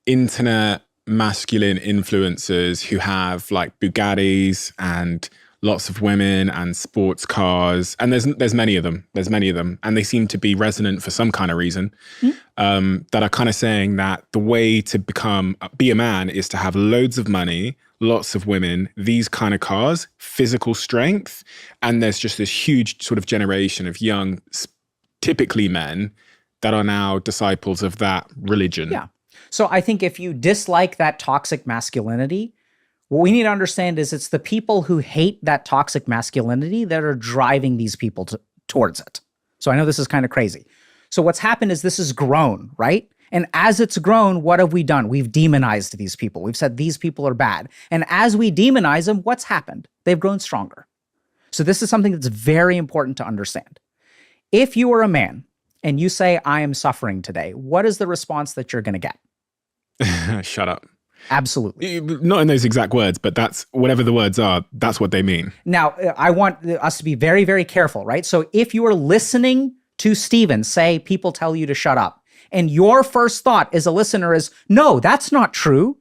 internet masculine influencers who have like Bugattis and lots of women and sports cars, and there's many of them. There's many of them, and they seem to be resonant for some kind of reason. That are kind of saying that the way to be a man is to have loads of money, lots of women, these kind of cars, physical strength, and there's just this huge sort of generation of young, typically men, that are now disciples of that religion. Yeah. So I think if you dislike that toxic masculinity, what we need to understand is it's the people who hate that toxic masculinity that are driving these people towards it. So I know this is kind of crazy. So what's happened is this has grown, right? And as it's grown, what have we done? We've demonized these people. We've said these people are bad. And as we demonize them, what's happened? They've grown stronger. So this is something that's very important to understand. If you are a man and you say, I am suffering today, what is the response that you're going to get? Shut up. Absolutely. Not in those exact words, but that's whatever the words are, that's what they mean. Now, I want us to be very, very careful, right? So if you are listening to Stephen say people tell you to shut up, and your first thought as a listener is, no, that's not true,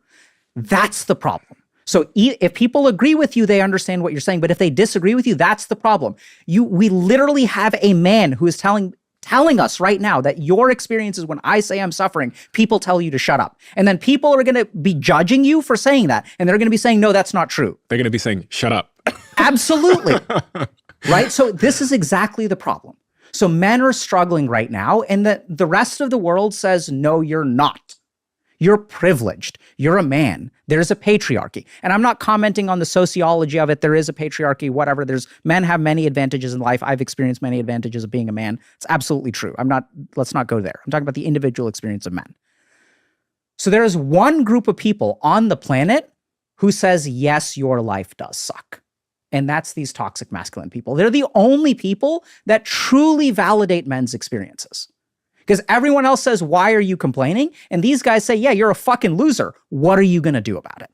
that's the problem. So if people agree with you, they understand what you're saying. But if they disagree with you, that's the problem. We literally have a man who is telling us right now that your experiences when I say I'm suffering, people tell you to shut up. And then people are going to be judging you for saying that. And they're going to be saying, no, that's not true. They're going to be saying, shut up. Absolutely. Right? So this is exactly the problem. So men are struggling right now, and the rest of the world says, no, you're not. You're privileged. You're a man. There's a patriarchy. And I'm not commenting on the sociology of it. There is a patriarchy, whatever. Men have many advantages in life. I've experienced many advantages of being a man. It's absolutely true. Let's not go there. I'm talking about the individual experience of men. So there is one group of people on the planet who says, yes, your life does suck. And that's these toxic masculine people. They're the only people that truly validate men's experiences. Because everyone else says, why are you complaining? And these guys say, yeah, you're a fucking loser. What are you going to do about it?